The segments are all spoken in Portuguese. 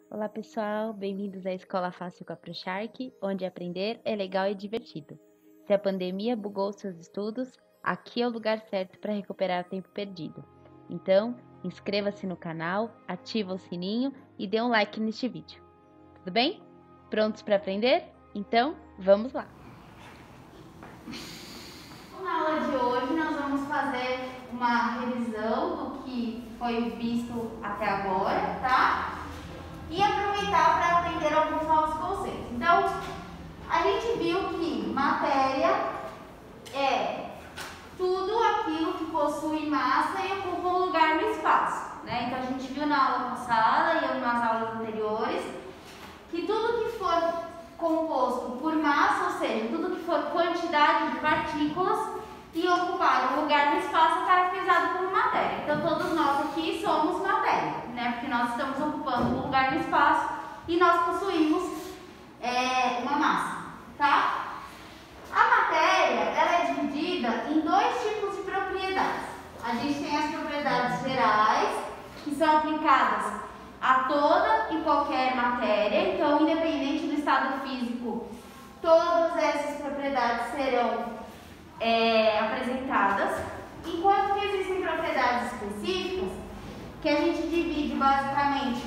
Olá pessoal, bem-vindos à Escola Fácil com a ProShark, onde aprender é legal e divertido. Se a pandemia bugou seus estudos, aqui é o lugar certo para recuperar o tempo perdido. Então, inscreva-se no canal, ativa o sininho e dê um like neste vídeo. Tudo bem? Prontos para aprender? Então, vamos lá! Na aula de hoje nós vamos fazer uma revisão do que foi visto até agora, tá? E aproveitar para aprender alguns novos conceitos. Então, a gente viu que matéria é tudo aquilo que possui massa e ocupa um lugar no espaço, né? Então, a gente viu na aula passada e nas aulas anteriores que tudo que for composto por massa, ou seja, tudo que for quantidade de partículas e ocupar um lugar no espaço é caracterizado como matéria. Então, todos nós aqui somos matéria, né? Porque nós estamos ocupando um lugar no espaço e nós possuímos uma massa, tá? A matéria, ela é dividida em dois tipos de propriedades. A gente tem as propriedades gerais, que são aplicadas a toda e qualquer matéria. Então, independente do estado físico, todas essas propriedades serão apresentadas, enquanto que existem propriedades específicas que a gente divide basicamente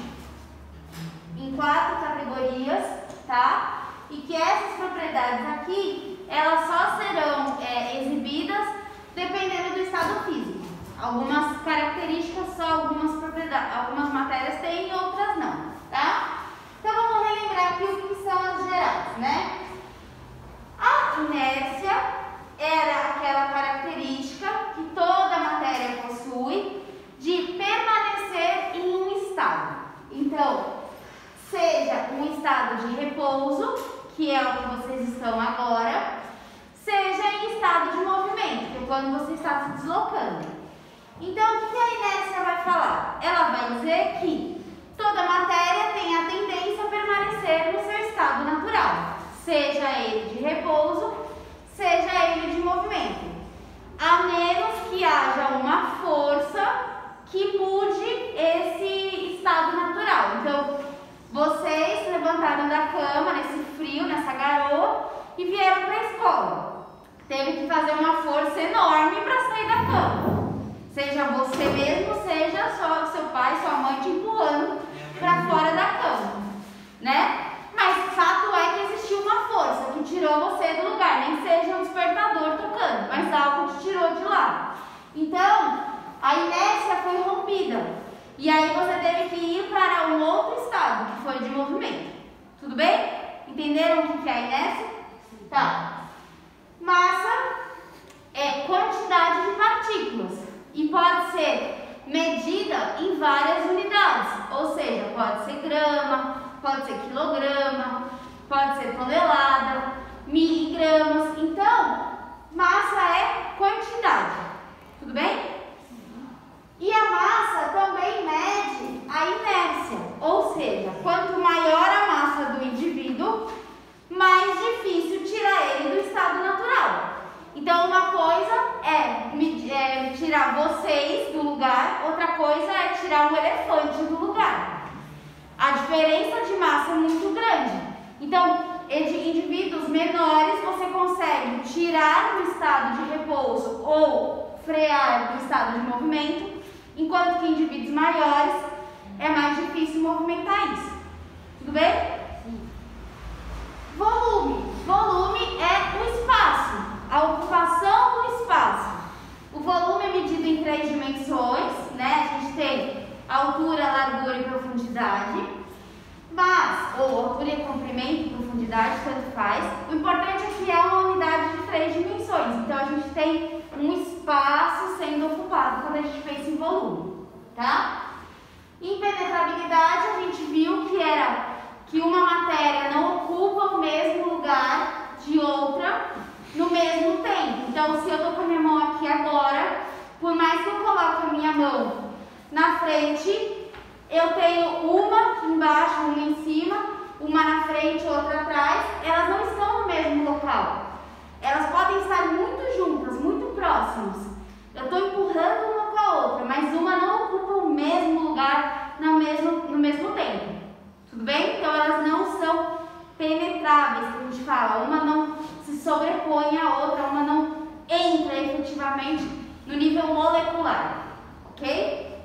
em 4 categorias, tá? E que essas propriedades aqui, elas só serão exibidas dependendo do estado físico. Algumas características só algumas matérias têm e outras não, tá? Então vamos relembrar aqui o que são as gerais, né? A inércia era aquela característica que toda matéria possui de permanecer em um estado. Então, seja um estado de repouso, que é o que vocês estão agora, seja em estado de movimento, que é quando você está se deslocando. Então, o que a inércia vai falar? Ela vai dizer que toda matéria tem a tendência a permanecer no seu estado natural, seja ele de repouso, seja ele de movimento, a menos que haja uma força que mude esse estado natural. Então, vocês levantaram da cama nesse frio, nessa garoa e vieram para a escola. Teve que fazer uma força enorme para sair da cama. Seja você mesmo, seja só seu pai, sua mãe te empurrando para fora da cama, né? Mas fato é que existiu uma força que tirou você do lugar, nem seja um despertador tocando, mas algo te tirou de lá. Então, a inércia foi rompida. E aí você teve que ir para um outro estado, que foi de movimento. Tudo bem? Entenderam o que é a inércia? Tá. Massa é quantidade de partículas e pode ser medida em várias unidades, ou seja, pode ser grama, pode ser quilograma, pode ser tonelada, miligramas. Então, massa é quantidade. Tudo bem? E a massa também mede a inércia, ou seja, quanto maior a massa do indivíduo, mais difícil tirar ele do estado natural. Então, uma coisa é tirar vocês do lugar, outra coisa é tirar um elefante do lugar. A diferença de massa é muito grande. Então, de indivíduos menores, você consegue tirar do estado de repouso ou frear do estado de movimento, enquanto que em indivíduos maiores é mais difícil movimentar isso. Tudo bem? Sim. Volume. Volume é o espaço, a ocupação do espaço. O volume é medido em 3 dimensões, né? A gente tem altura, largura e profundidade. Ou altura e comprimento e profundidade, tanto faz. O importante é que é uma unidade de 3 dimensões. Então, a gente tem um espaço sendo ocupado quando a gente pensa em volume, tá? Impenetrabilidade, a gente viu que era que uma matéria não ocupa o mesmo lugar de outra no mesmo tempo. Então, se eu tô com a minha mão aqui agora, por mais que eu coloque a minha mão na frente, eu tenho uma embaixo, uma em cima, uma na frente, outra atrás, elas não estão no mesmo local. Elas podem estar muito juntas, muito próximas. Eu estou empurrando uma com a outra, mas uma não ocupa o mesmo lugar no mesmo tempo. Tudo bem? Então elas não são penetráveis, que a gente fala. Uma não se sobrepõe à outra, uma não entra efetivamente no nível molecular. Ok?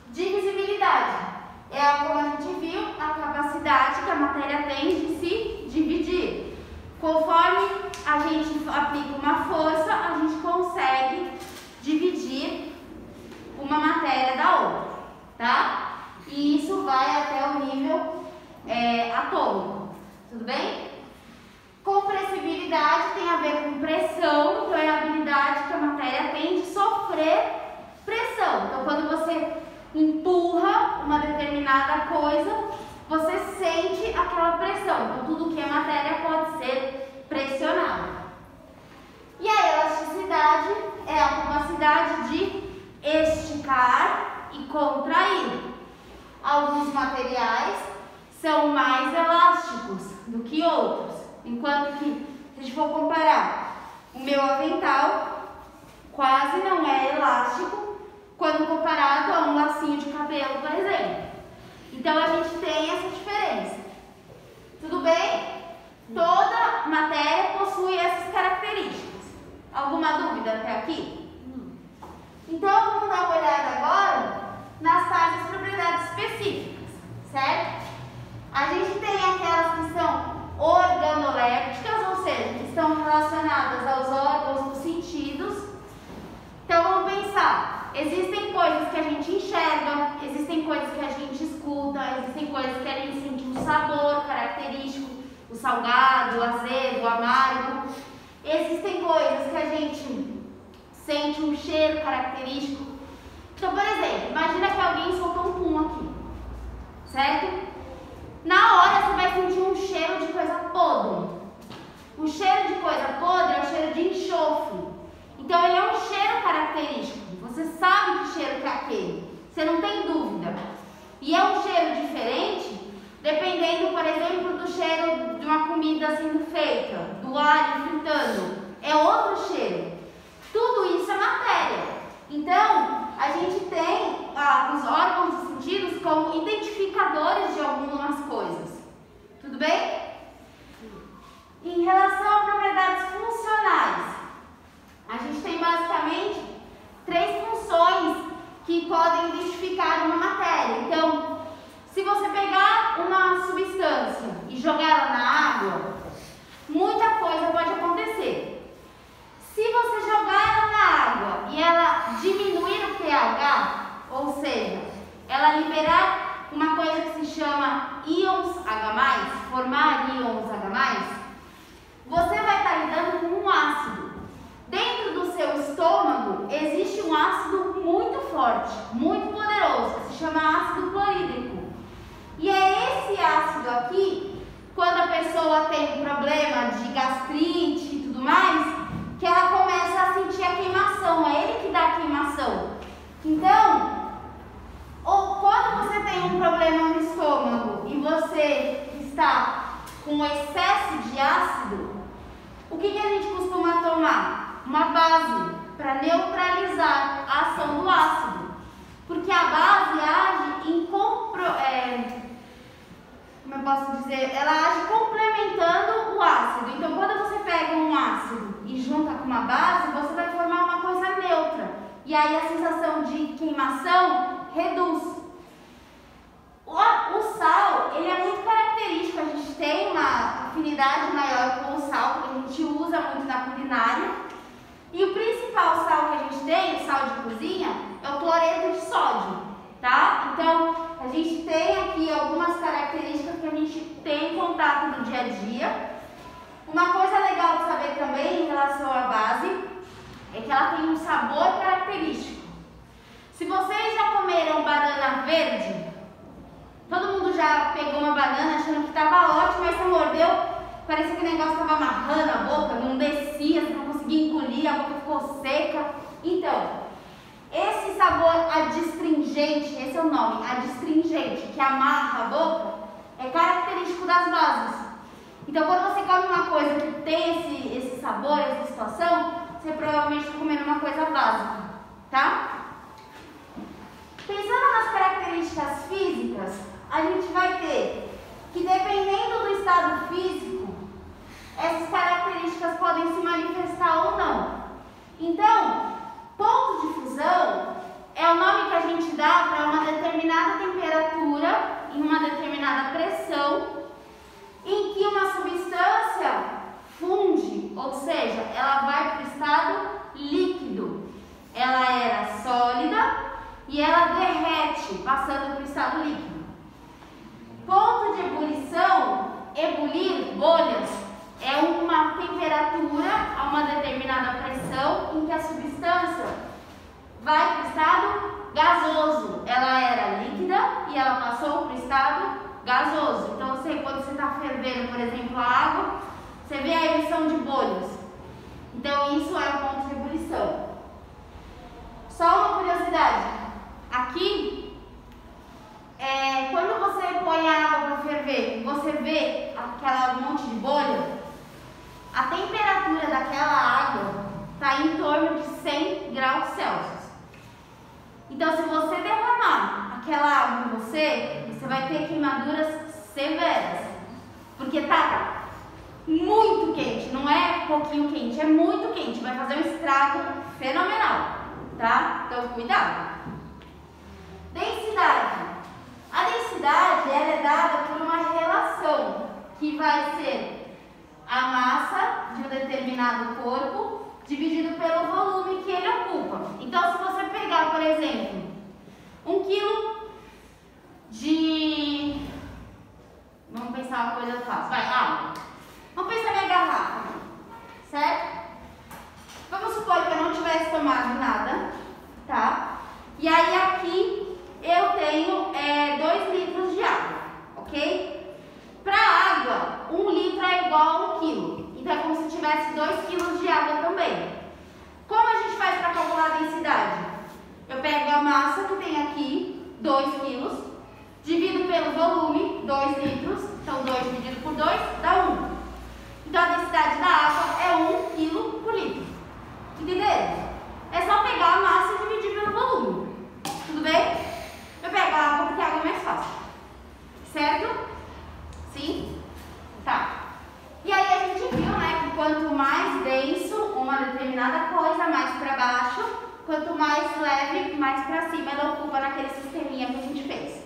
Divisibilidade. Como a gente viu, a capacidade que a matéria tem de se dividir. Conforme a gente aplica uma força, a gente consegue dividir uma matéria da outra, tá? E isso vai até o nível atômico, tudo bem? Compressibilidade tem a ver com pressão, então é a habilidade que a matéria tem de sofrer pressão. Então, quando você empurra uma determinada coisa, você sente aquela pressão. Então, tudo que é matéria pode ser pressionado. E a elasticidade é a capacidade de esticar e contrair. Alguns materiais são mais elásticos do que outros. Enquanto que, se a gente for comparar, o meu avental quase não é elástico quando comparado a um lacinho de cabelo, por exemplo. Então, a gente tem essa diferença. Tudo bem? Toda matéria possui essas características. Alguma dúvida até aqui? Então, vamos dar uma olhada agora nas tais das propriedades específicas, certo? A gente tem aquelas que são organolépticas, ou seja, que estão relacionadas aos órgãos dos sentidos. Então, vamos pensar. Existem coisas que a gente enxerga, existem coisas que a gente escuta, existem coisas que a gente sente um sabor característico, o salgado, o azedo, o amargo. Existem coisas que a gente sente um cheiro característico. Então, por exemplo, imagina que alguém soltou um pum aqui, certo? Na hora você vai sentir um cheiro de coisa podre. O cheiro de coisa podre é o cheiro de enxofre. Então, ele é um cheiro característico. Você sabe que cheiro que é aquele. Você não tem dúvida. E é um cheiro diferente, dependendo, por exemplo, do cheiro de uma comida sendo feita, do alho fritando. É outro cheiro. Tudo isso é matéria. Então, a gente tem os órgãos dos sentidos como identificadores de algumas coisas. Tudo bem? Em relação a propriedades funcionais, a gente tem basicamente 3 funções que podem identificar uma matéria. Então, se você pegar uma substância e jogar ela na água, muita coisa pode acontecer. Se você jogar ela na água e ela diminuir o pH, ou seja, ela liberar uma coisa que se chama íons H+, formar íons H+, você vai estar lidando com um ácido. Dentro do seu estômago existe um ácido muito forte, muito poderoso, que se chama ácido clorídrico. E é esse ácido aqui, quando a pessoa tem um problema de gastrite e tudo mais, que ela começa a sentir a queimação, é ele que dá a queimação. Então, ou quando você tem um problema no estômago e você está com excesso de ácido, o que a gente costuma tomar? Uma base para neutralizar a ação do ácido. Porque a base age em como eu posso dizer? Ela age complementando o ácido. Então, quando você pega um ácido e junta com uma base, você vai formar uma coisa neutra. E aí a sensação de queimação reduz. O sal, ele é muito característico. A gente tem uma afinidade maior com o sal, porque a gente usa muito na culinária. E o principal sal que a gente tem, o sal de cozinha, é o cloreto de sódio, tá? Então, a gente tem aqui algumas características que a gente tem em contato no dia a dia. Uma coisa legal de saber também em relação à base é que ela tem um sabor característico. Se vocês já comeram banana verde, todo mundo já pegou uma banana achando que estava ótimo, mas você mordeu, parecia que o negócio estava amarrando a boca, não descia, você não conseguia engolir, a boca ficou seca. Então, esse sabor adstringente, esse é o nome, adstringente, que amarra a boca, é característico das bases. Então, quando você come uma coisa que tem esse sabor, essa situação, você provavelmente está comendo uma coisa básica, tá? Pensando nas características físicas, a gente vai que dependendo do estado físico, essas características podem se manifestar ou não. Então, ponto de fusão é o nome que a gente dá para uma determinada temperatura em uma determinada pressão em que uma substância funde, ou seja, ela vai para o estado líquido. Ela era sólida e ela derrete, passando para o estado líquido. Ponto de ebulição, ebulir, bolhas, é uma temperatura a uma determinada pressão em que a substância vai para o estado gasoso. Ela era líquida e ela passou para o estado gasoso. Então, quando você está fervendo, por exemplo, a água, você vê a emissão de bolhas. Então, isso é o ponto de ebulição. Só uma curiosidade. Aqui, quando você põe a água para ferver, você vê aquela monte de bolha, a temperatura daquela água está em torno de 100 graus Celsius. Então, se você derramar aquela água em você vai ter queimaduras severas, porque está muito quente, não é pouquinho quente, é muito quente, vai fazer um estrago fenomenal, tá? Então, cuidado. Densidade. A densidade ela é dada por uma relação que vai ser a massa de um determinado corpo dividido pelo volume que ele ocupa. Então, se você pegar, por exemplo, 1 quilo de... Vamos pensar uma coisa fácil. Vai, água. Vamos pensar minha garrafa, certo? Vamos supor que eu não tivesse tomado nada, tá? E aí aqui eu tenho 2 litros de água, ok? Para água, 1 litro é igual a 1 quilo. Então é como se tivesse 2 quilos de água também. Como a gente faz para calcular a densidade? Eu pego a massa que tem aqui, 2 quilos, divido pelo volume, 2 litros, então 2 dividido por 2 dá 1. Então a densidade da água é 1 quilo por litro. Entenderam? É só pegar a massa e dividir pelo volume. Tudo bem? Eu pego a água porque a água é mais fácil. Certo? Sim? Tá. E aí a gente viu, né, que quanto mais denso uma determinada coisa, mais para baixo, quanto mais leve, mais para cima ela ocupa naquele sisteminha que a gente fez.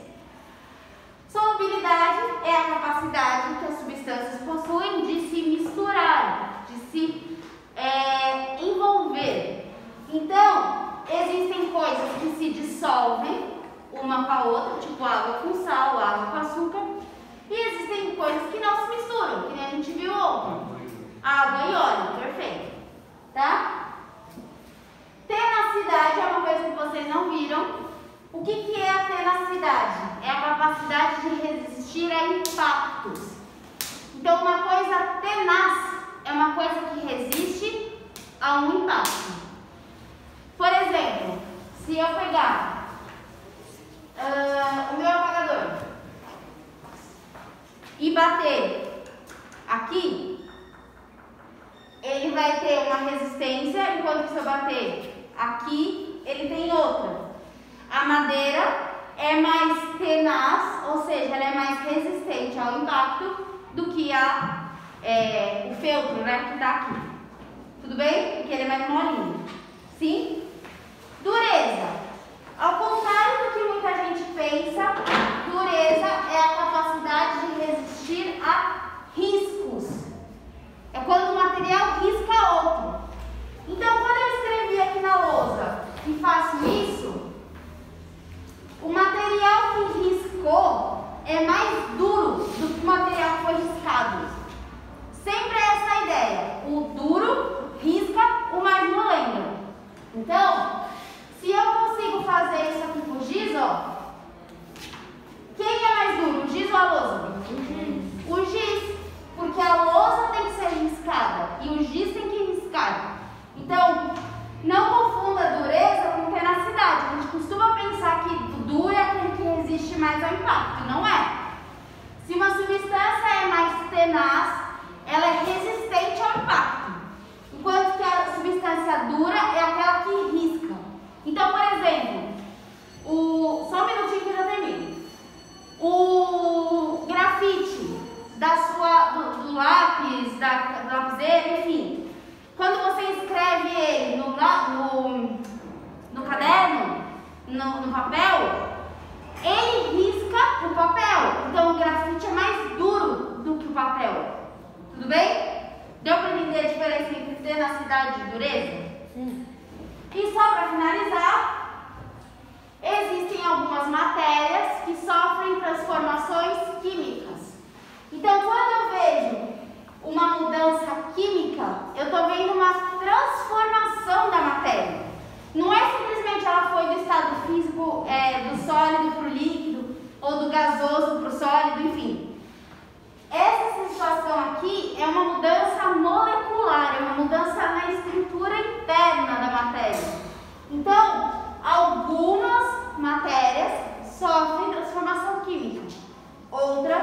Solubilidade é a capacidade que as substâncias possuem de se misturar, de se envolver. Então, existem coisas que se dissolvem uma com a outra, tipo água com sal, água com açúcar, e existem coisas que não se misturam, que nem a gente viu ontem. Água e óleo, perfeito. Tá? Tenacidade é uma coisa que vocês não viram. O que é a tenacidade? É a capacidade de resistir a impactos. Então, uma coisa tenaz é uma coisa que resiste a um impacto. Por exemplo, se eu pegar o meu apagador e bater aqui, ele vai ter uma resistência, enquanto que se eu bater aqui, ele tem outra. A madeira é mais tenaz, ou seja, ela é mais resistente ao impacto do que o feltro, né, que está aqui. Tudo bem? Porque ele é mais molinho. Sim? Dureza. Ao contrário do que muita gente pensa, dureza é a capacidade de resistir a riscos. É quando o material risca outro. Então, quando eu escrevi aqui na lousa e faço isso, o material que riscou é mais duro do que o material que foi riscado. Sempre é essa a ideia. O duro risca o mais molenga. Então, se eu consigo fazer isso aqui com giz, ó, quem é mais duro, o giz ou a lousa? O giz, porque a lousa tem que ser riscada e o giz tem que riscar. Então, não confunda dureza com tenacidade. A gente costuma pensar que duro é aquele que resiste mais ao impacto. Não é. Se uma substância é mais do lápis, do lapiseira, enfim. Quando você escreve ele no caderno, no papel, ele risca o papel. Então o grafite é mais duro do que o papel. Tudo bem? Deu para entender a diferença entre tenacidade e dureza? Sim. E só para finalizar, existem algumas matérias que sofrem transformações químicas. Então, quando eu vejo uma mudança química, eu estou vendo uma transformação da matéria. Não é simplesmente ela foi do estado físico, do sólido para o líquido, ou do gasoso para o sólido, enfim. Essa situação aqui é uma mudança molecular, é uma mudança na estrutura interna da matéria. Então, algumas matérias sofrem transformação química, outras